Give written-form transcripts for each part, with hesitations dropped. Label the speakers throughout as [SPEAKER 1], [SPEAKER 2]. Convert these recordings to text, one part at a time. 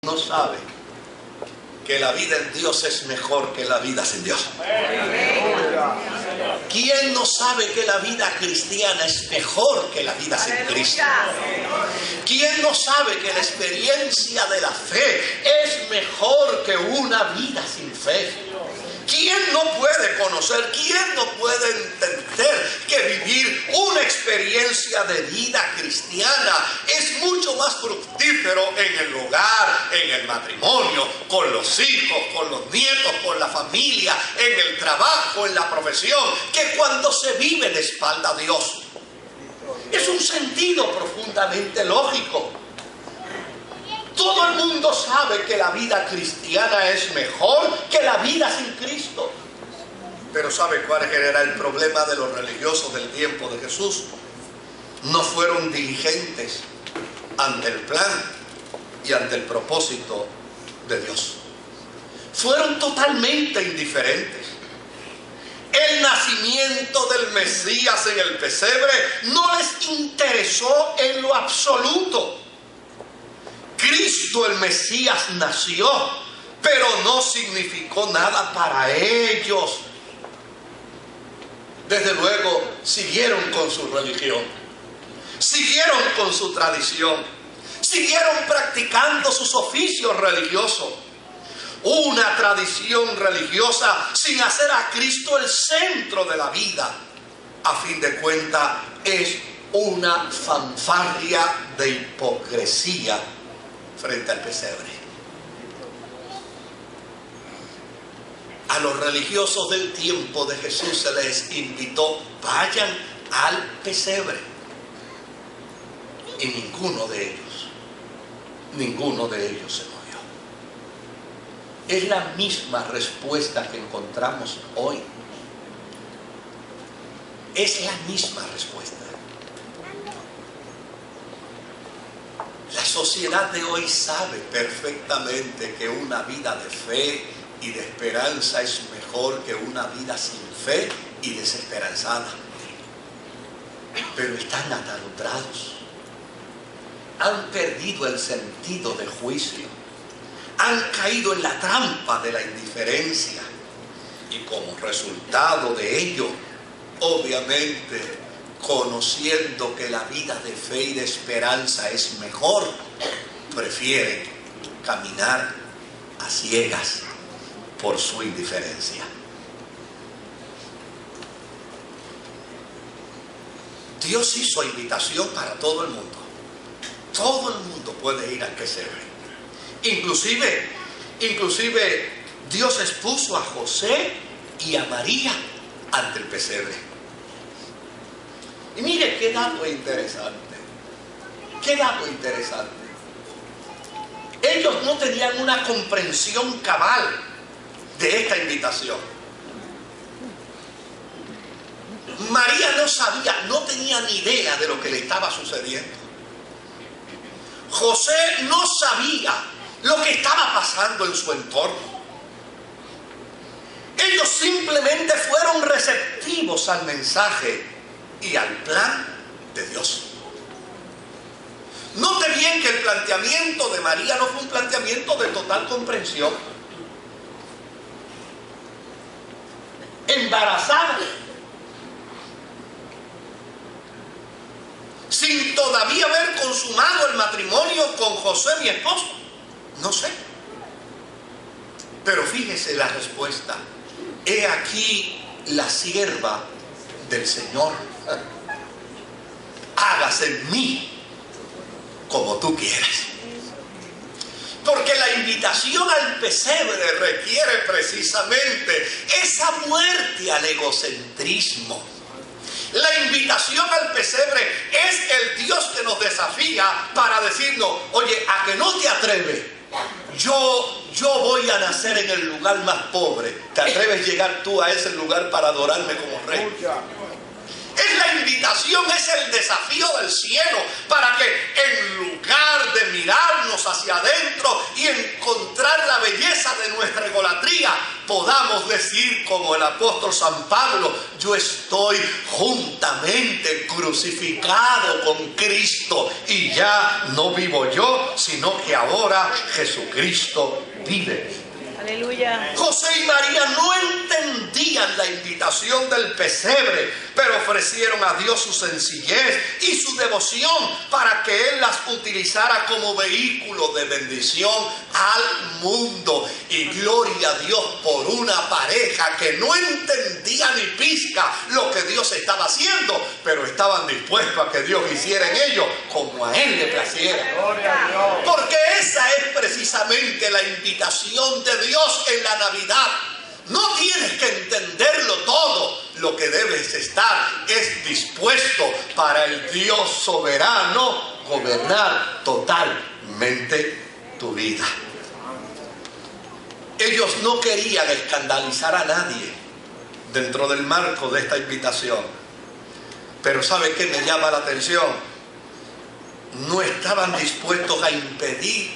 [SPEAKER 1] no sabe que la vida en Dios es mejor que la vida sin Dios? ¿Quién no sabe que la vida cristiana es mejor que la vida sin Cristo? ¿Quién no sabe que la experiencia de la fe es mejor que una vida sin fe? ¿Quién no puede conocer, quién no puede entender que vivir una experiencia de vida cristiana es mucho más fructífero en el hogar, en el matrimonio, con los hijos, con los nietos, con la familia, en el trabajo, en la profesión, que cuando se vive de espalda a Dios? Es un sentido profundamente lógico. Todo el mundo sabe que la vida cristiana es mejor que la vida sin Cristo. Pero ¿sabe cuál era el problema de los religiosos del tiempo de Jesús? No fueron diligentes ante el plan y ante el propósito de Dios. Fueron totalmente indiferentes. El nacimiento del Mesías en el pesebre no les interesó en lo absoluto. Cristo el Mesías nació, pero no significó nada para ellos. Desde luego, siguieron con su religión, siguieron con su tradición, siguieron practicando sus oficios religiosos. Una tradición religiosa sin hacer a Cristo el centro de la vida. A fin de cuentas, es una fanfarria de hipocresía frente al pesebre. A los religiosos del tiempo de Jesús se les invitó: vayan al pesebre. Y ninguno de ellos se movió. Es la misma respuesta que encontramos hoy. Es la misma respuesta. La sociedad de hoy sabe perfectamente que una vida de fe y de esperanza es mejor que una vida sin fe y desesperanzada. Pero están atolondrados. Han perdido el sentido de juicio. Han caído en la trampa de la indiferencia. Y como resultado de ello, obviamente, conociendo que la vida de fe y de esperanza es mejor, prefieren caminar a ciegas por su indiferencia. Dios hizo invitación para todo el mundo. Todo el mundo puede ir al pesebre. Inclusive Dios expuso a José y a María ante el pesebre. Y mire qué dato interesante. Qué dato interesante. Ellos no tenían una comprensión cabal de esta invitación. María no sabía, no tenía ni idea de lo que le estaba sucediendo. José no sabía lo que estaba pasando en su entorno. Ellos simplemente fueron receptivos al mensaje y al plan de Dios. Note bien que el planteamiento de María no fue un planteamiento de total comprensión. Embarazada, sin todavía haber consumado el matrimonio con José, mi esposo. No sé. Pero fíjese la respuesta. He aquí la sierva del Señor. Hágase en mí como tú quieras. Porque la invitación al pesebre requiere precisamente esa muerte al egocentrismo. La invitación al pesebre es el Dios que nos desafía para decirnos: oye, ¿a que no te atreves? Yo voy a nacer en el lugar más pobre. ¿Te atreves a llegar tú a ese lugar para adorarme como rey? Es la invitación, es el desafío del cielo para que en lugar de mirarnos hacia adentro y encontrar la belleza tristeza de nuestra egolatría, podamos decir como el apóstol San Pablo: yo estoy juntamente crucificado con Cristo, y ya no vivo yo, sino que ahora Jesucristo vive.
[SPEAKER 2] Aleluya.
[SPEAKER 1] José y María no entendían la invitación del pesebre, pero ofrecieron a Dios su sencillez y su devoción para que Él las utilizara como vehículo de bendición al mundo. Y gloria a Dios por una pareja que no entendía ni pizca lo que Dios estaba haciendo, pero estaban dispuestos a que Dios hiciera en ellos como a Él le placiera. Porque esa es precisamente la invitación de Dios en la Navidad. No tienes que entenderlo todo. Lo que debes estar es dispuesto para el Dios soberano gobernar totalmente tu vida. Ellos no querían escandalizar a nadie dentro del marco de esta invitación. Pero ¿sabe qué me llama la atención? No estaban dispuestos a impedir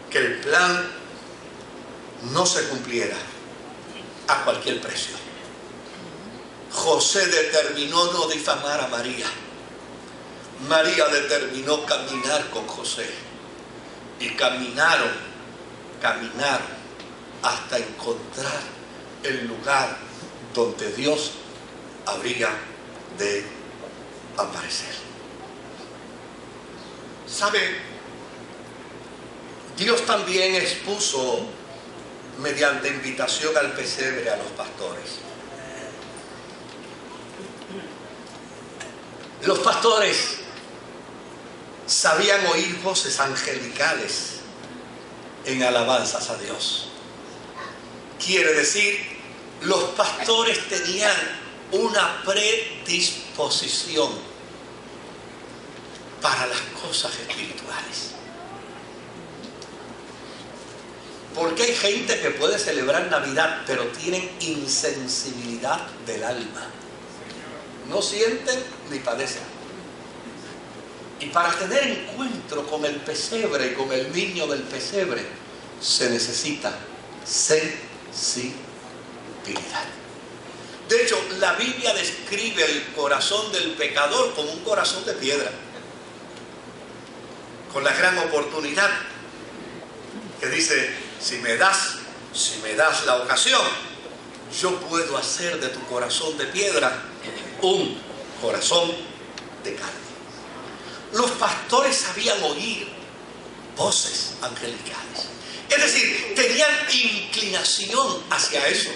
[SPEAKER 1] que el plan no se cumpliera a cualquier precio. José determinó no difamar a María. María determinó caminar con José. Y caminaron hasta encontrar el lugar donde Dios habría de aparecer. ¿Sabe? Dios también expuso mediante invitación al pesebre a los pastores. Los pastores sabían oír voces angelicales en alabanzas a Dios. Quiere decir, los pastores tenían una predisposición para las cosas espirituales. Porque hay gente que puede celebrar Navidad, pero tienen insensibilidad del alma. No sienten ni padecen. Y para tener encuentro con el pesebre y con el niño del pesebre, se necesita sensibilidad. De hecho, la Biblia describe el corazón del pecador como un corazón de piedra, con la gran oportunidad que dice: si me das la ocasión, yo puedo hacer de tu corazón de piedra un corazón de carne. Los pastores sabían oír voces angelicales. Es decir, tenían inclinación hacia eso.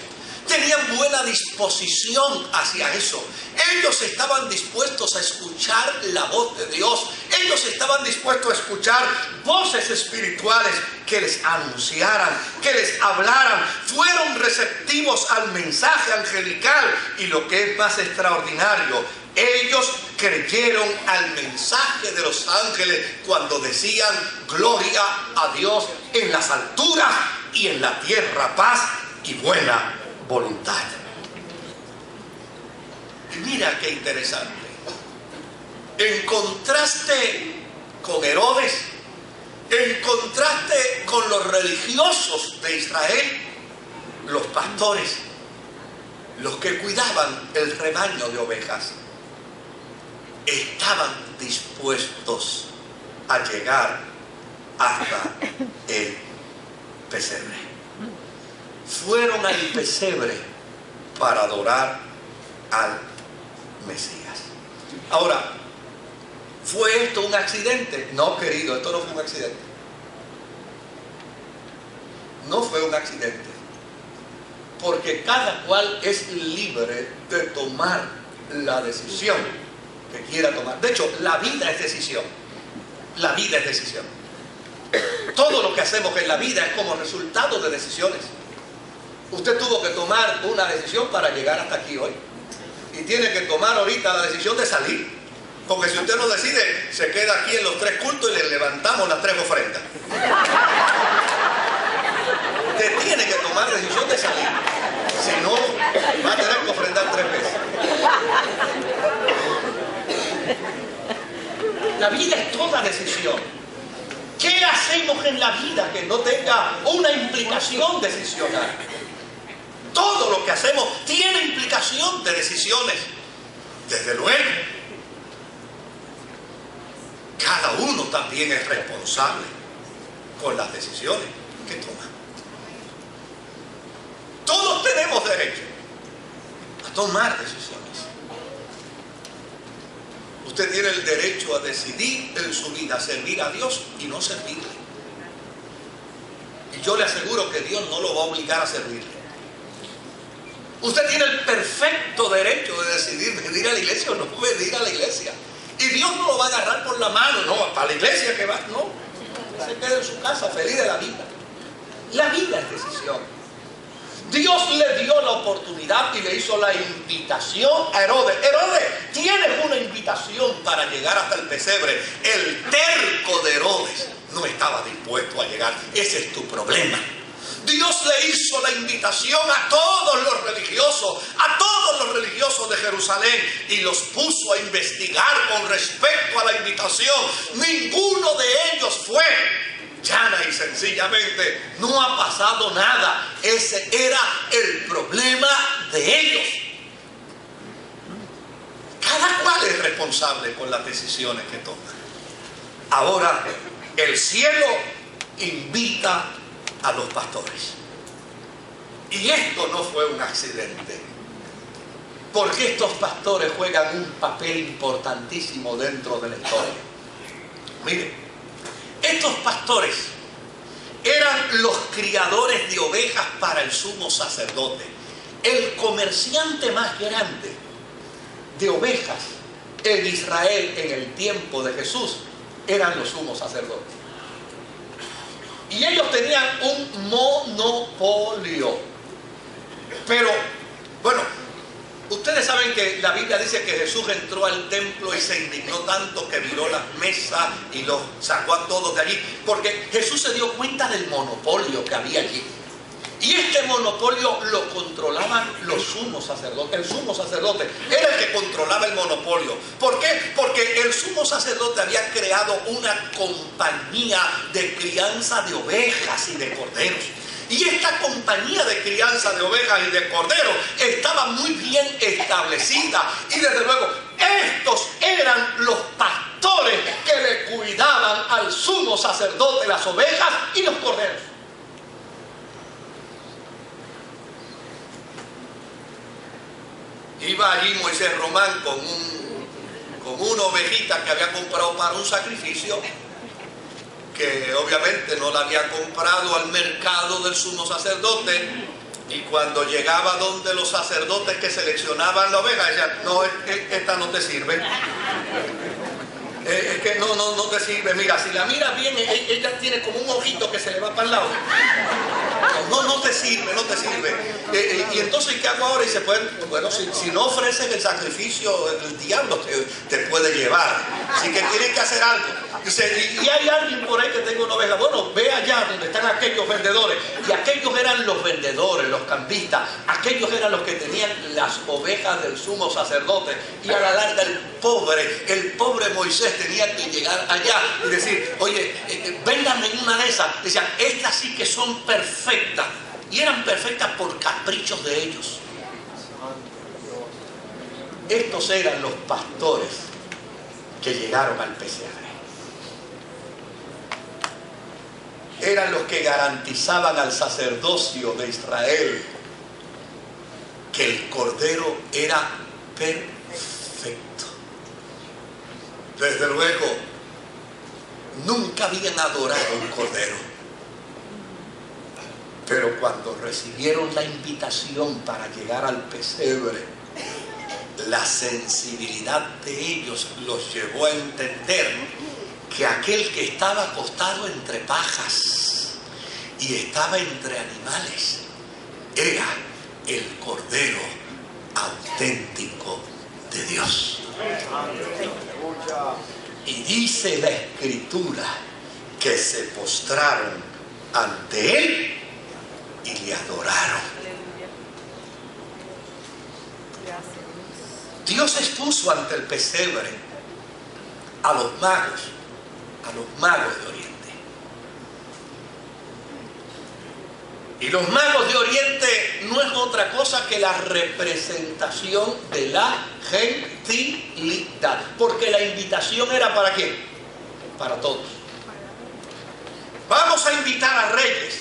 [SPEAKER 1] Tenían buena disposición hacia eso. Ellos estaban dispuestos a escuchar la voz de Dios. Ellos estaban dispuestos a escuchar voces espirituales que les anunciaran, que les hablaran. Fueron receptivos al mensaje angelical. Y lo que es más extraordinario, ellos creyeron al mensaje de los ángeles cuando decían: gloria a Dios en las alturas y en la tierra paz y buena voluntad. Y mira qué interesante. En contraste con Herodes, en contraste con los religiosos de Israel, los pastores, los que cuidaban el rebaño de ovejas, estaban dispuestos a llegar hasta el pesebre. Fueron al pesebre para adorar al Mesías. Ahora, ¿fue esto un accidente? No, querido, esto no fue un accidente. No fue un accidente. Porque cada cual es libre de tomar la decisión que quiera tomar. De hecho, la vida es decisión. La vida es decisión. Todo lo que hacemos en la vida es como resultado de decisiones. Usted tuvo que tomar una decisión para llegar hasta aquí hoy. Y tiene que tomar ahorita la decisión de salir. Porque si usted no decide, se queda aquí en los 3 cultos y le levantamos las 3 ofrendas. Usted tiene que tomar decisión de salir. Si no, va a tener que ofrendar 3 veces. La vida es toda decisión. ¿Qué hacemos en la vida que no tenga una implicación decisional. Todo lo que hacemos tiene implicación de decisiones. Desde luego, cada uno también es responsable con las decisiones que toma. Todos tenemos derecho a tomar decisiones. Usted tiene el derecho a decidir en su vida servir a Dios y no servirle. Y yo le aseguro que Dios no lo va a obligar a servirle. Usted tiene el perfecto derecho de decidir venir a la iglesia o no venir a la iglesia. Y Dios no lo va a agarrar por la mano, no, para la iglesia que va, no. Se queda en su casa feliz de la vida. La vida es decisión. Dios le dio la oportunidad y le hizo la invitación a Herodes. Herodes, tienes una invitación para llegar hasta el pesebre. El terco de Herodes no estaba dispuesto a llegar. Ese es tu problema. Dios le hizo la invitación a todos los religiosos de Jerusalén, y los puso a investigar con respecto a la invitación. Ninguno de ellos fue. Llana y sencillamente no ha pasado nada. Ese era el problema de ellos. Cada cual es responsable con las decisiones que toma. Ahora, el cielo invita a los pastores. Y esto no fue un accidente, porque estos pastores juegan un papel importantísimo dentro de la historia. Miren, estos pastores eran los criadores de ovejas para el sumo sacerdote. El comerciante más grande de ovejas en Israel en el tiempo de Jesús eran los sumos sacerdotes. Y ellos tenían un monopolio. Pero, bueno, ustedes saben que la Biblia dice que Jesús entró al templo y se indignó tanto que viró las mesas y los sacó a todos de allí, porque Jesús se dio cuenta del monopolio que había allí. Y este monopolio lo controlaban los sumos sacerdotes. El sumo sacerdote era el que controlaba el monopolio. ¿Por qué? Porque el sumo sacerdote había creado una compañía de crianza de ovejas y de corderos. Y esta compañía de crianza de ovejas y de corderos estaba muy bien establecida. Y desde luego, estos eran los pastores que le cuidaban al sumo sacerdote las ovejas y los corderos. Iba allí Moisés Román con una ovejita que había comprado para un sacrificio, que obviamente no la había comprado al mercado del sumo sacerdote, y cuando llegaba donde los sacerdotes que seleccionaban la oveja, decían: no, esta no te sirve. Es que no te sirve. Mira, si la miras bien, ella tiene como un ojito que se le va para el lado. No te sirve, no te sirve. Y entonces, ¿qué hago ahora? Y se pueden, bueno, si no ofrecen el sacrificio, el diablo te puede llevar. Así que tienes que hacer algo. Dice, y hay alguien por ahí que tenga una oveja. Bueno, ve allá donde están aquellos vendedores. Y aquellos eran los vendedores, los campistas. Aquellos eran los que tenían las ovejas del sumo sacerdote. Y a la larga el pobre Moisés tenía que llegar allá y decir: oye, vénganme en una de esas. Decían: estas sí que son perfectas. Y eran perfectas por caprichos de ellos. Estos eran los pastores que llegaron al pesebre. Eran los que garantizaban al sacerdocio de Israel que el cordero era perfecto. Desde luego, nunca habían adorado un cordero. Pero cuando recibieron la invitación para llegar al pesebre, la sensibilidad de ellos los llevó a entender que aquel que estaba acostado entre pajas y estaba entre animales era el Cordero auténtico de Dios. Y dice la Escritura que se postraron ante él y le adoraron. Dios expuso ante el pesebre a los magos de Oriente. Y los magos de Oriente no es otra cosa que la representación de la gentilidad. Porque la invitación era ¿para quién? Para todos. Vamos a invitar a reyes.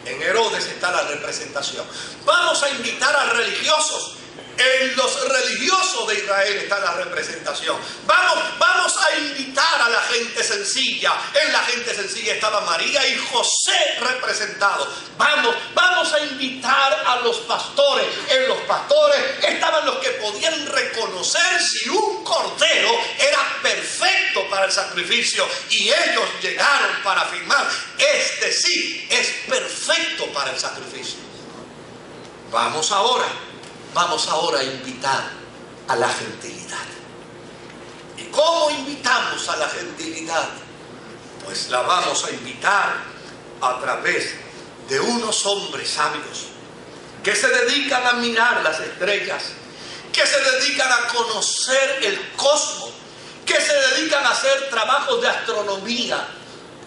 [SPEAKER 1] En Herodes está la representación. Vamos a invitar a religiosos. En los religiosos de Israel está la representación. Vamos a invitar a la gente sencilla. En la gente sencilla estaba María y José representados. Vamos a invitar a los pastores. En los pastores estaban los que podían reconocer si un cordero era perfecto para el sacrificio. Y ellos llegaron para afirmar: este sí es perfecto para el sacrificio. Vamos ahora a invitar a la gentilidad. ¿Y cómo invitamos a la gentilidad? Pues la vamos a invitar a través de unos hombres sabios que se dedican a mirar las estrellas, que se dedican a conocer el cosmos, que se dedican a hacer trabajos de astronomía,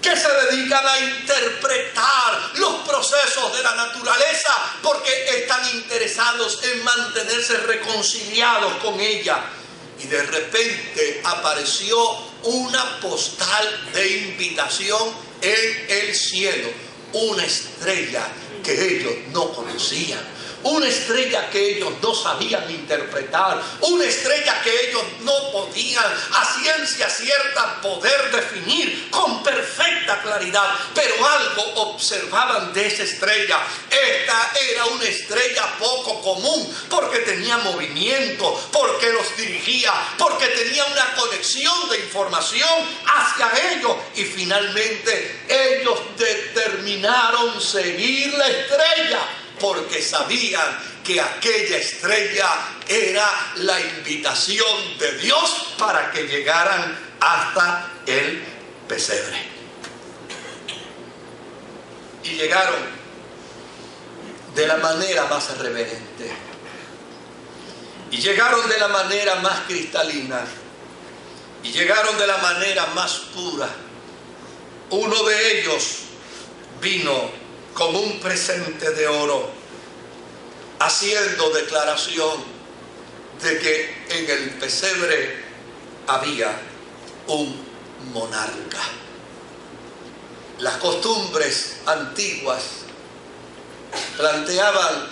[SPEAKER 1] que se dedican a interpretar los procesos de la naturaleza porque están interesados en mantenerse reconciliados con ella. Y de repente apareció una postal de invitación en el cielo, una estrella que ellos no conocían. Una estrella que ellos no sabían interpretar, una estrella que ellos no podían a ciencia cierta poder definir con perfecta claridad, pero algo observaban de esa estrella. Esta era una estrella poco común porque tenía movimiento, porque los dirigía, porque tenía una conexión de información hacia ellos, y finalmente ellos determinaron seguir la estrella porque sabían que aquella estrella era la invitación de Dios para que llegaran hasta el pesebre. Y llegaron de la manera más reverente. Y llegaron de la manera más cristalina. Y llegaron de la manera más pura. Uno de ellos vino con un presente de oro, haciendo declaración de que en el pesebre había un monarca. Las costumbres antiguas planteaban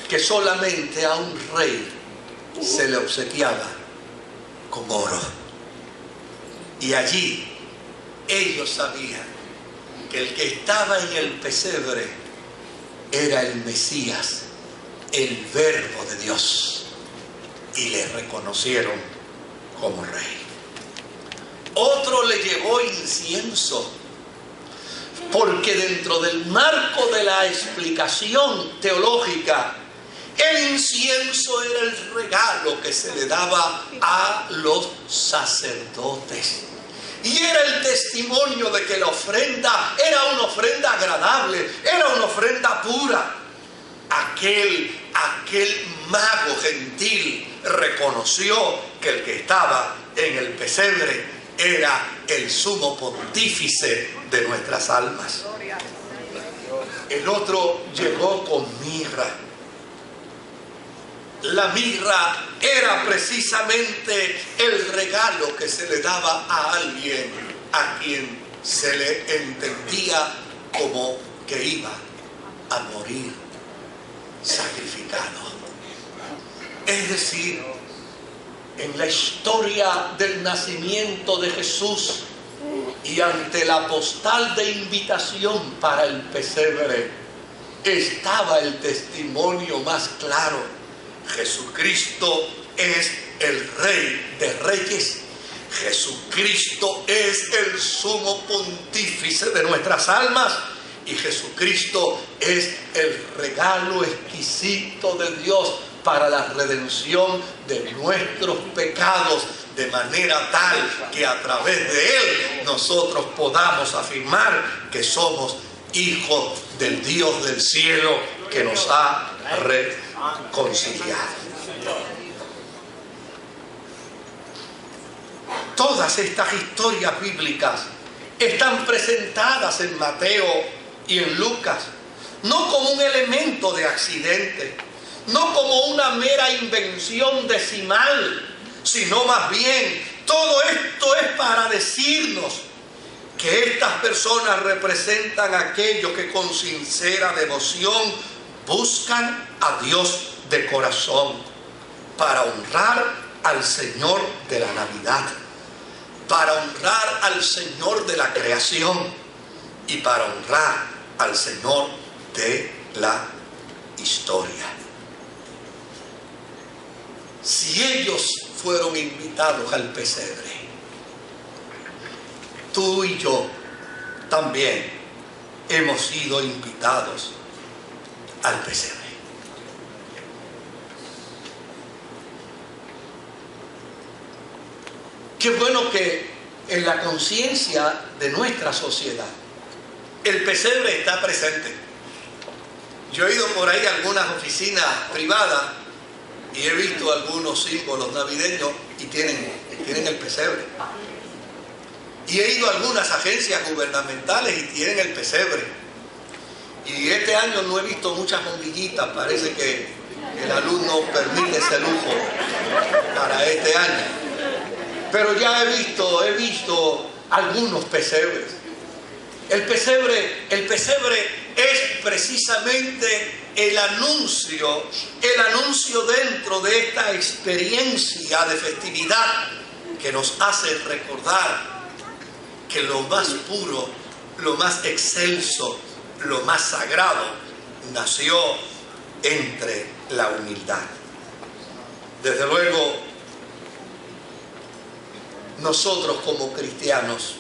[SPEAKER 1] que solamente a un rey se le obsequiaba con oro. Y allí ellos sabían que el que estaba en el pesebre era el Mesías, el Verbo de Dios, y le reconocieron como rey. Otro le llevó incienso, porque dentro del marco de la explicación teológica, el incienso era el regalo que se le daba a los sacerdotes. Y era el testimonio de que la ofrenda era una ofrenda agradable, era una ofrenda pura. Aquel mago gentil reconoció que el que estaba en el pesebre era el sumo pontífice de nuestras almas. El otro llegó con mirra. La mirra era precisamente el regalo que se le daba a alguien a quien se le entendía como que iba a morir sacrificado. Es decir, en la historia del nacimiento de Jesús y ante la postal de invitación para el pesebre estaba el testimonio más claro. Jesucristo es el Rey de Reyes. Jesucristo es el sumo pontífice de nuestras almas. Y Jesucristo es el regalo exquisito de Dios para la redención de nuestros pecados, de manera tal que a través de Él nosotros podamos afirmar que somos hijos del Dios del cielo que nos ha reconciliado. Todas estas historias bíblicas están presentadas en Mateo y en Lucas. no como un elemento de accidente, no como una mera invención decimal, sino más bien todo esto es para decirnos que estas personas representan a aquellos que con sincera devoción buscan a Dios de corazón para honrar al Señor de la Navidad, para honrar al Señor de la creación y para honrar al Señor de la historia. Si ellos fueron invitados al pesebre, tú y yo también hemos sido invitados al pesebre. Qué bueno que en la conciencia de nuestra sociedad el pesebre está presente. Yo he ido por ahí a algunas oficinas privadas y he visto algunos símbolos navideños y tienen el pesebre. Y he ido a algunas agencias gubernamentales y tienen el pesebre. Y este año no he visto muchas bombillitas, parece que el alumno permite ese lujo para este año. Pero ya he visto algunos pesebres. El pesebre es precisamente el anuncio dentro de esta experiencia de festividad que nos hace recordar que lo más puro, lo más excelso, lo más sagrado nació entre la humildad. Desde luego, nosotros como cristianos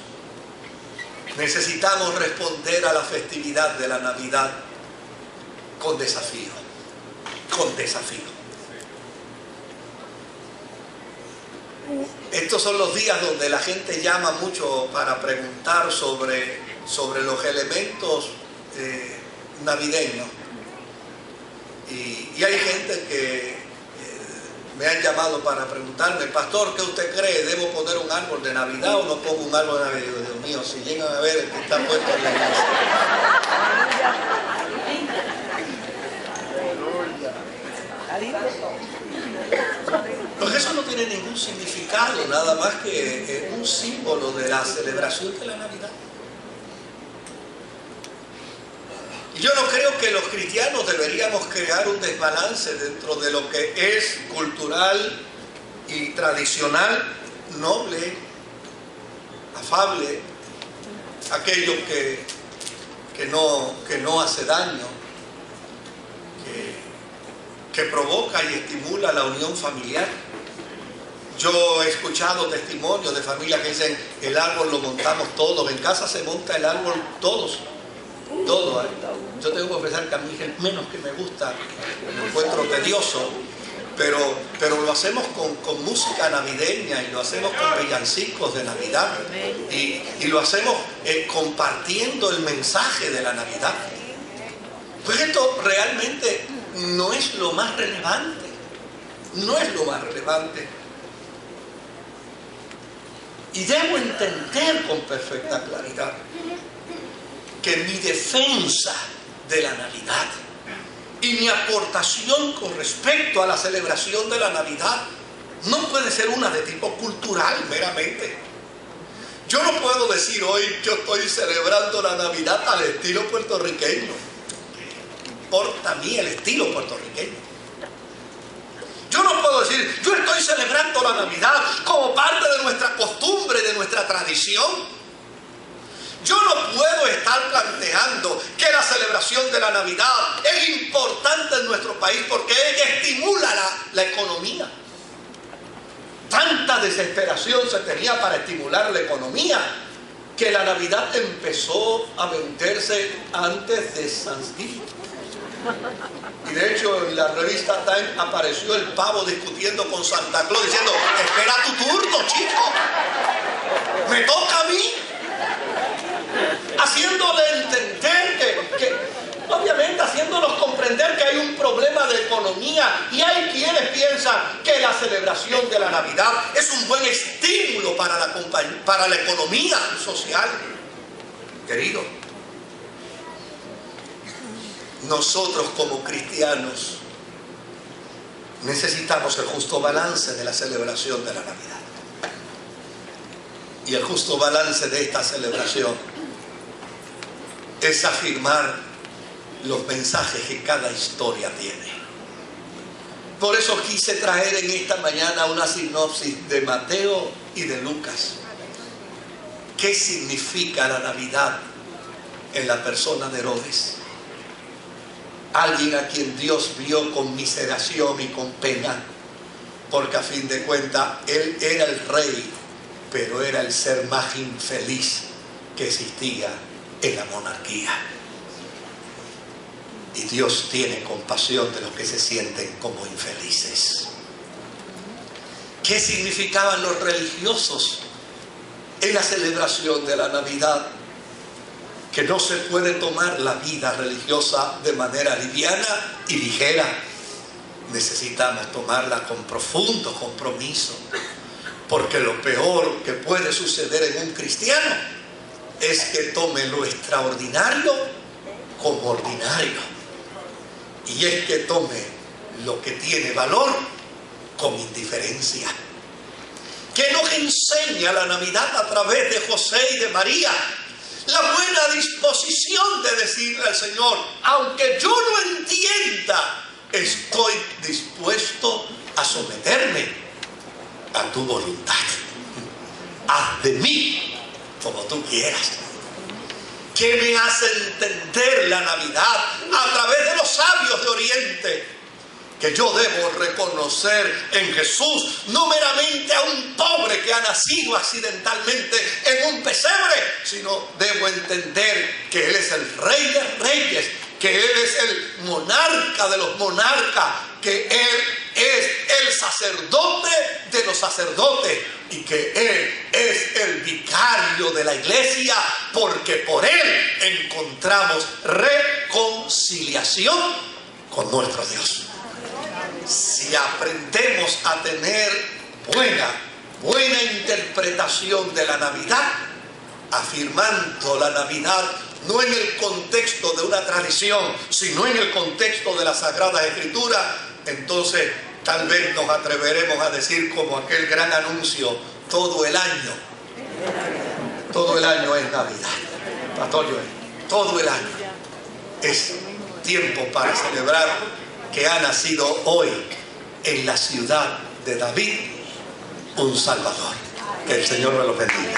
[SPEAKER 1] necesitamos responder a la festividad de la Navidad con desafío, Estos son los días donde la gente llama mucho para preguntar sobre los elementos navideños. Y hay gente que me han llamado para preguntarme: pastor, ¿qué usted cree? ¿Debo poner un árbol de Navidad o no pongo un árbol de Navidad? Dios mío, si llegan a ver el que está puesto en la iglesia. Pues eso no tiene ningún significado, nada más que un símbolo de la celebración de la Navidad. Y yo no creo que los cristianos deberíamos crear un desbalance dentro de lo que es cultural y tradicional, noble, afable, aquello que no hace daño, que provoca y estimula la unión familiar. Yo he escuchado testimonios de familias que dicen: el árbol lo montamos todos, en casa se monta el árbol todos. Todo. Yo tengo que confesar que a mí el menos que me gusta, lo encuentro tedioso, pero lo hacemos con música navideña y lo hacemos con villancicos de Navidad y lo hacemos compartiendo el mensaje de la Navidad. Pues esto realmente no es lo más relevante, y debo entender con perfecta claridad que mi defensa de la Navidad y mi aportación con respecto a la celebración de la Navidad no puede ser una de tipo cultural meramente. Yo no puedo decir hoy: yo estoy celebrando la Navidad al estilo puertorriqueño. Importa a mí el estilo puertorriqueño. Yo no puedo decir: yo estoy celebrando la Navidad como parte de nuestra costumbre, de nuestra tradición. Yo no puedo estar planteando que la celebración de la Navidad es importante en nuestro país porque ella estimula la economía. Tanta desesperación se tenía para estimular la economía que la Navidad empezó a venderse antes de Thanksgiving. Y de hecho en la revista Time apareció el pavo discutiendo con Santa Claus diciendo: espera tu turno, chico, me toca a mí. Haciéndole entender obviamente haciéndonos comprender que hay un problema de economía, y hay quienes piensan que la celebración de la Navidad es un buen estímulo para la economía social. Querido, nosotros como cristianos necesitamos el justo balance de la celebración de la Navidad. Y el justo balance de esta celebración es afirmar los mensajes que cada historia tiene. Por eso quise traer en esta mañana una sinopsis de Mateo y de Lucas. ¿Qué significa la Navidad en la persona de Herodes? Alguien a quien Dios vio con miseración y con pena, porque a fin de cuentas él era el rey, pero era el ser más infeliz que existía en la monarquía. Y Dios tiene compasión de los que se sienten como infelices. ¿Qué significaban los religiosos en la celebración de la Navidad? Que no se puede tomar la vida religiosa de manera liviana y ligera. Necesitamos tomarla con profundo compromiso, porque lo peor que puede suceder en un cristiano es que tome lo extraordinario como ordinario, y es que tome lo que tiene valor con indiferencia. ¿Qué nos enseña la Navidad a través de José y de María? La buena disposición de decirle al Señor: aunque yo no entienda, estoy dispuesto a someterme a tu voluntad. Haz de mí como tú quieras. ¿Qué me hace entender la Navidad a través de los sabios de Oriente? Que yo debo reconocer en Jesús no meramente a un pobre que ha nacido accidentalmente en un pesebre, sino debo entender que Él es el Rey de Reyes, que Él es el monarca de los monarcas, que Él es el sacerdote de los sacerdotes y que Él es el vicario de la iglesia, porque por Él encontramos reconciliación con nuestro Dios. Si aprendemos a tener buena interpretación de la Navidad, afirmando la Navidad no en el contexto de una tradición, sino en el contexto de la Sagrada Escritura, entonces tal vez nos atreveremos a decir como aquel gran anuncio: todo el año es Navidad. Pastor Joel, todo el año es tiempo para celebrar que ha nacido hoy en la ciudad de David un Salvador. Que el Señor me lo bendiga.